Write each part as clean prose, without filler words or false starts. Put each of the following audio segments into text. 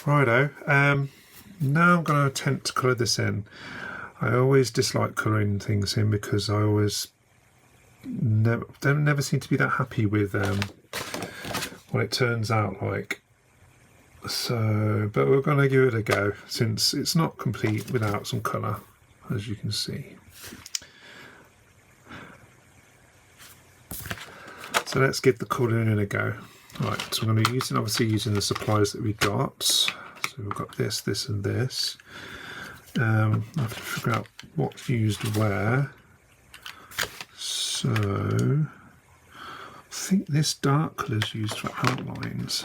Righto, now I'm going to attempt to colour this in. I always dislike colouring things in because I always never seem to be that happy with what it turns out like. So, but we're going to give it a go since it's not complete without some colour, as you can see. So let's give the colouring in a go. Right, so we're going to be obviously using the supplies that we got. So we've got this, this and this. I have to figure out what's used where. So I think this dark colour is used for outlines.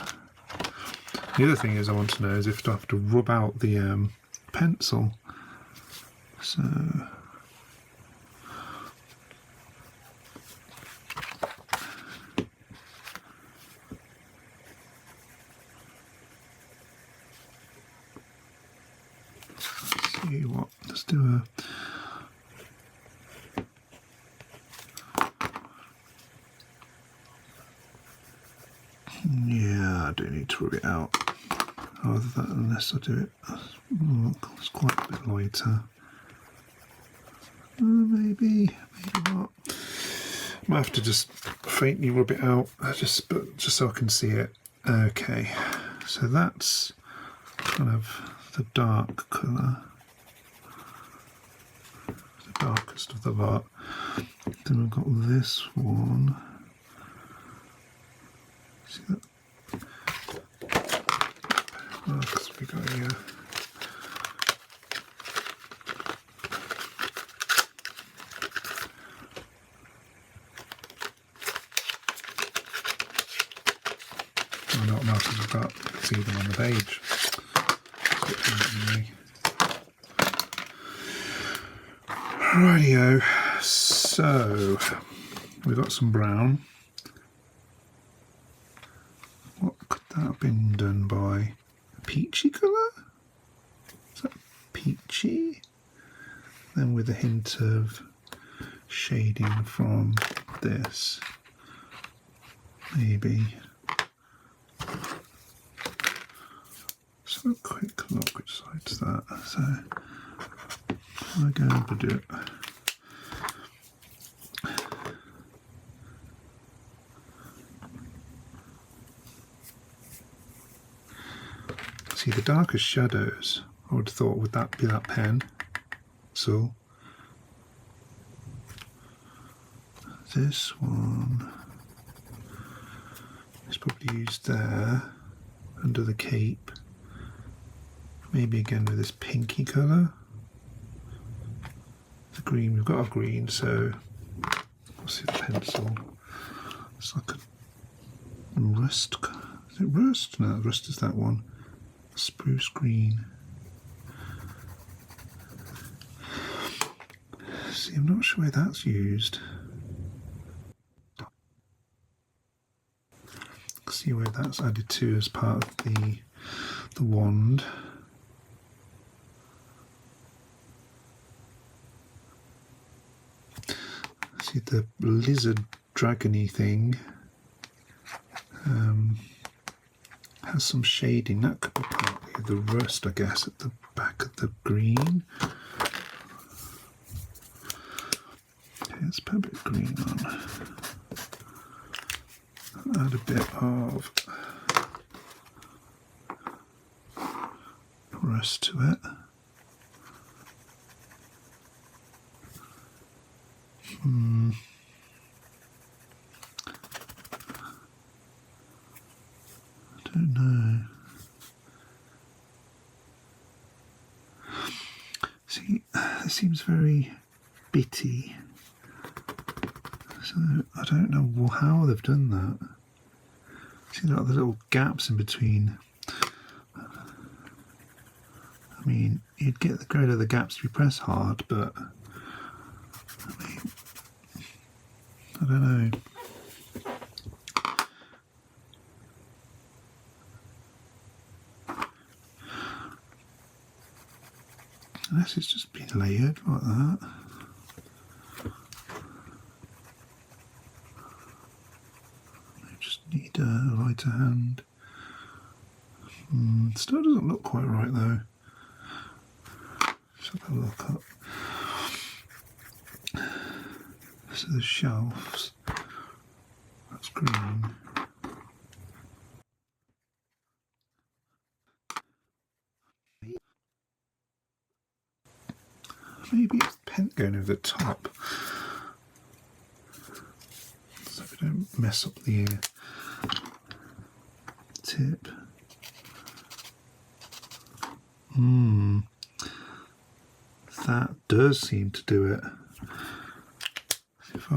The other thing is I want to know is if I have to rub out the pencil. So let's do a yeah, I don't need to rub it out unless I do it. It's quite a bit lighter. Maybe not. Might have to just faintly rub it out, just so I can see it. Okay, so that's kind of the dark colour. Darkest of the lot. Then we've got this one. See that? Because we got here. I know what markers I've got. See them on the page. Rightio, so we've got some brown. What could that have been done by? A peachy colour? Is that peachy? Then with a hint of shading from this, maybe. So a quick look which side's that. So I'm going to do it. See, the darkest shadows, I would have thought, would that be that pen? So this one is probably used there under the cape. Maybe again with this pinky colour. The green, we've got our green, so we'll see the pencil. It's like a rust. Is it rust? No, rust is that one. Spruce green. See, I'm not sure where that's used. See where that's added to as part of the wand. See the lizard dragony thing has some shading. That could be partly the rust, I guess, at the back of the green. Okay, let's put a bit of green on. Add a bit of rust to it. I don't know. See, it seems very bitty. So I don't know how they've done that. See, like the little gaps in between. I mean, you'd get the greater the gaps if you press hard, but I mean, I don't know. Unless it's just been layered like that. I just need a lighter hand. Still doesn't look quite right though. Let's have a look up. So the shelves, that's green. Maybe it's paint going over the top, so we don't mess up the tip. That does seem to do it. If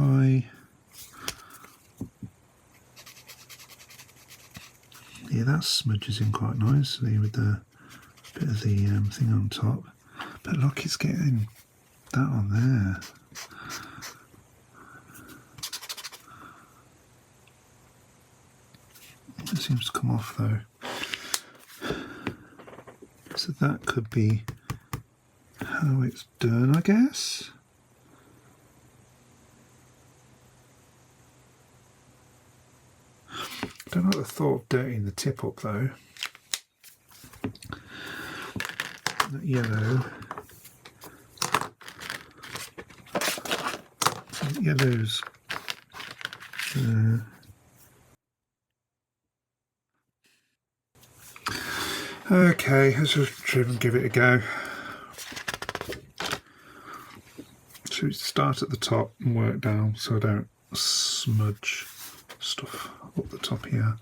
yeah, that smudges in quite nicely with the bit of the thing on top. But look, it's getting that on there. It seems to come off though. So that could be how it's done, I guess. Don't like the thought of dirtying the tip up though. That yellow. So yellow's okay, let's just try and give it a go. So we start at the top and work down so I don't smudge stuff up the top here.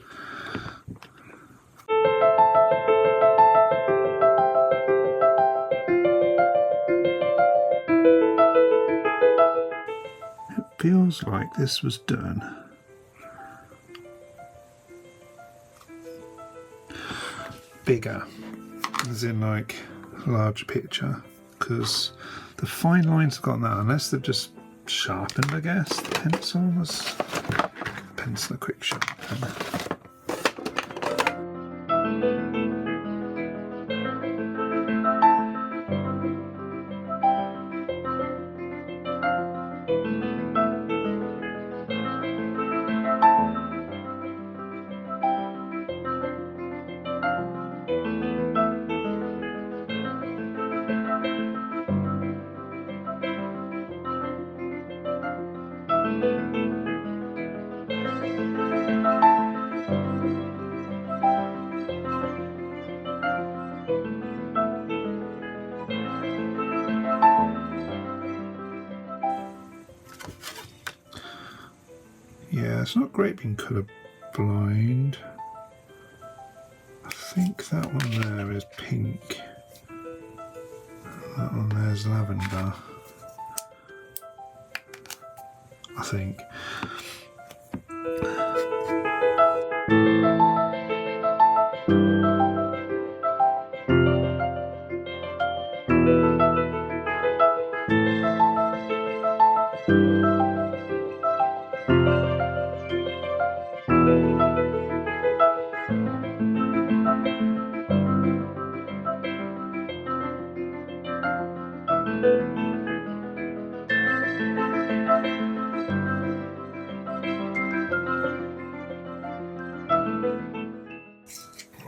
It feels like this was done bigger, as in like a larger picture, because the fine lines have got that, unless they've just sharpened, I guess. The pencil was a quick sharpen. Yeah, it's not great being colour blind. I think that one there is pink. That one there's lavender. I think.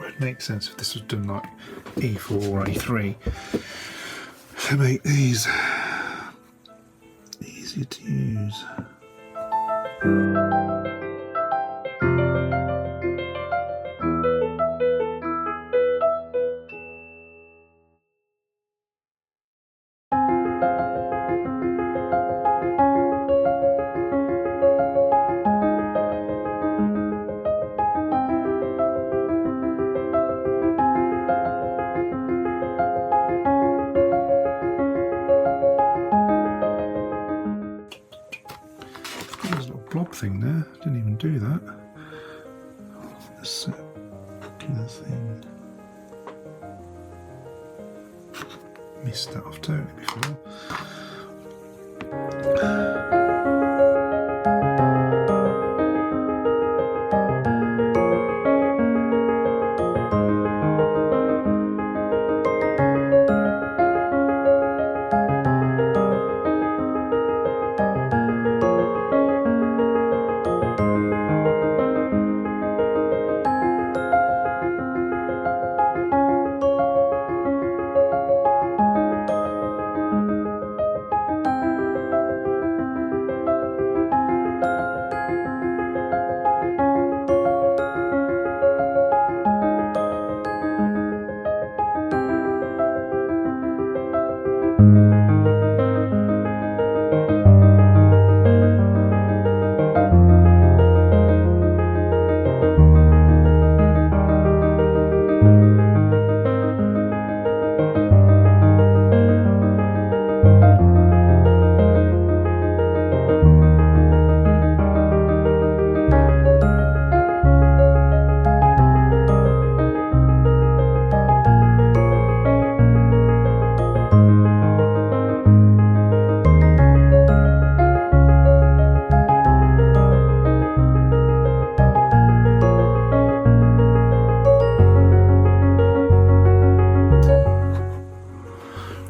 It makes sense if this was done like E4 or A3 to make these easier to use. There's a little blob thing there. Didn't even do that. Let's do the thing. Missed that off totally before.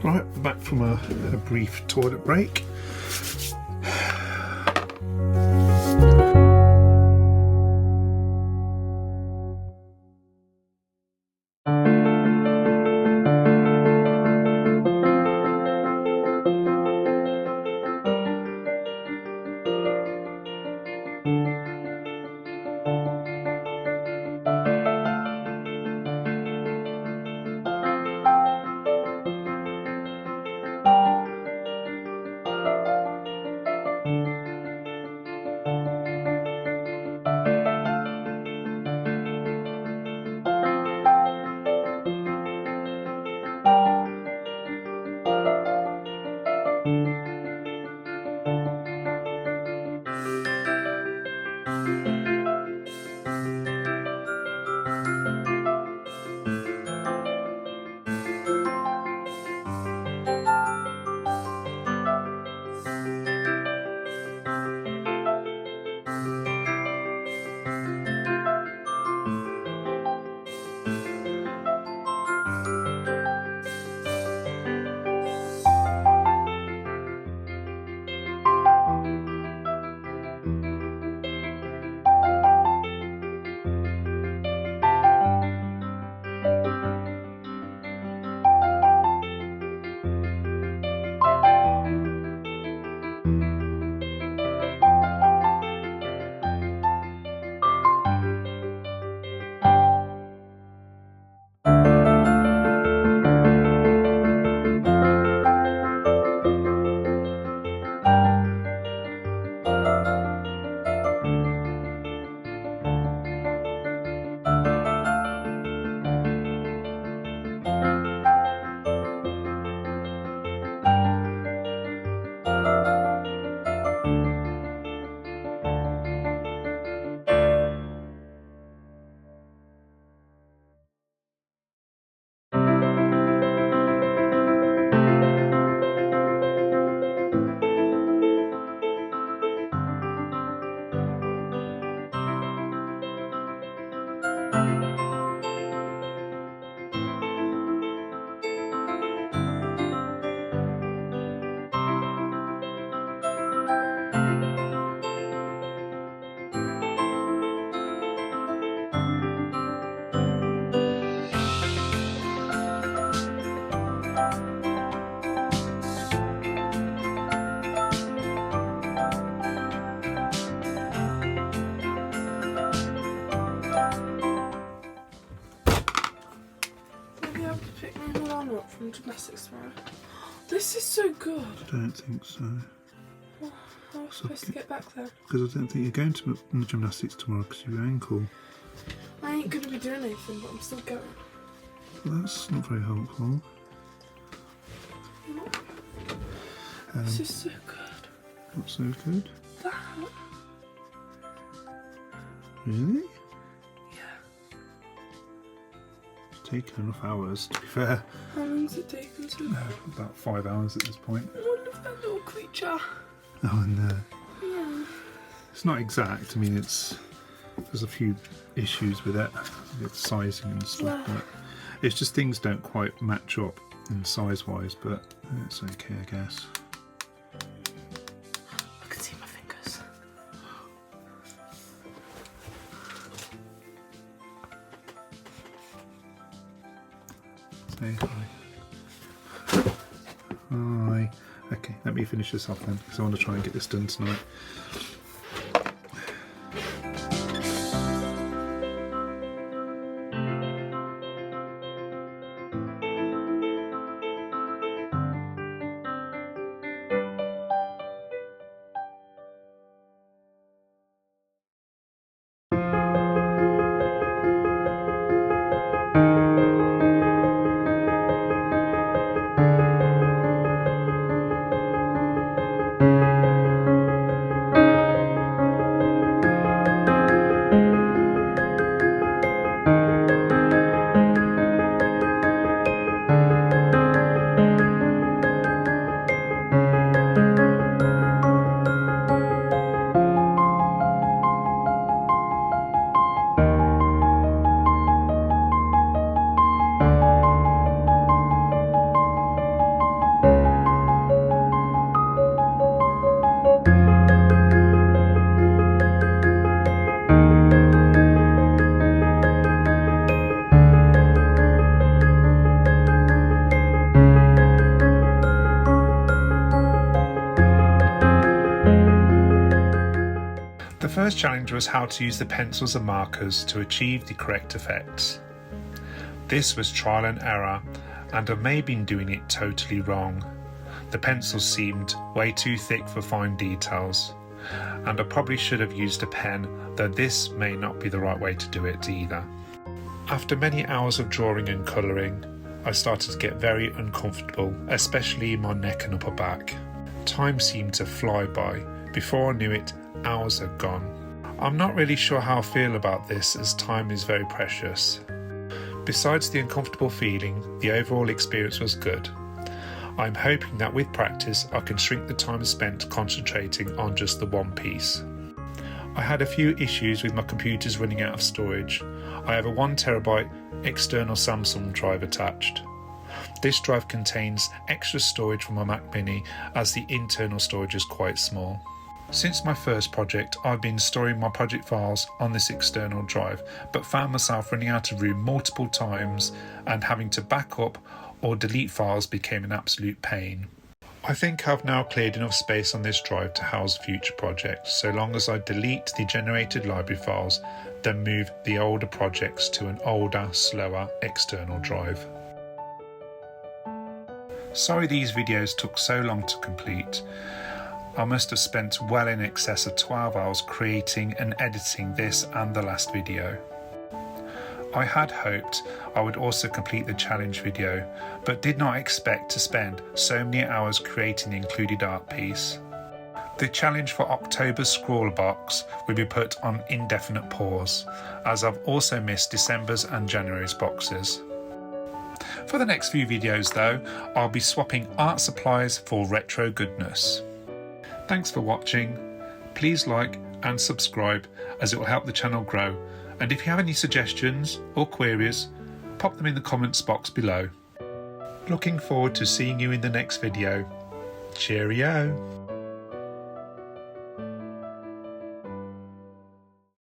Right, back from a brief toilet break. From gymnastics tomorrow. This is so good. I don't think so. Well, how am I supposed to get back there? Because I don't think you're going to the gymnastics tomorrow because of your ankle. I ain't going to be doing anything, but I'm still going. Well, that's not very helpful. This is so good. Not so good? That. Really? Yeah. It's taken enough hours, to be fair. How long's it taken so far? About 5 hours at this point. Oh, look at that little creature. Oh, and Yeah. it's not exact. I mean, there's a few issues with it, with sizing and stuff. Yeah. But it's just things don't quite match up in size-wise, but it's okay, I guess. I can see my fingers. Say hi. Hi. Okay, let me finish this off then, because I want to try and get this done tonight. first challenge was how to use the pencils and markers to achieve the correct effects. This was trial and error, and I may have been doing it totally wrong. The pencils seemed way too thick for fine details, and I probably should have used a pen, though this may not be the right way to do it either. After many hours of drawing and colouring, I started to get very uncomfortable, especially in my neck and upper back. Time seemed to fly by. Before I knew it, hours had gone. I'm not really sure how I feel about this, as time is very precious. Besides the uncomfortable feeling, the overall experience was good. I'm hoping that with practice I can shrink the time spent concentrating on just the one piece. I had a few issues with my computers running out of storage. I have a 1TB external Samsung drive attached. This drive contains extra storage for my Mac Mini, as the internal storage is quite small. Since my first project, I've been storing my project files on this external drive, but found myself running out of room multiple times, and having to back up or delete files became an absolute pain. I think I've now cleared enough space on this drive to house future projects, so long as I delete the generated library files, then move the older projects to an older, slower external drive. Sorry these videos took so long to complete. I must have spent well in excess of 12 hours creating and editing this and the last video. I had hoped I would also complete the challenge video, but did not expect to spend so many hours creating the included art piece. The challenge for October's ScrawlrBox will be put on indefinite pause, as I've also missed December's and January's boxes. For the next few videos though, I'll be swapping art supplies for retro goodness. Thanks for watching. Please like and subscribe, as it will help the channel grow, and if you have any suggestions or queries, pop them in the comments box below. Looking forward to seeing you in the next video. Cheerio!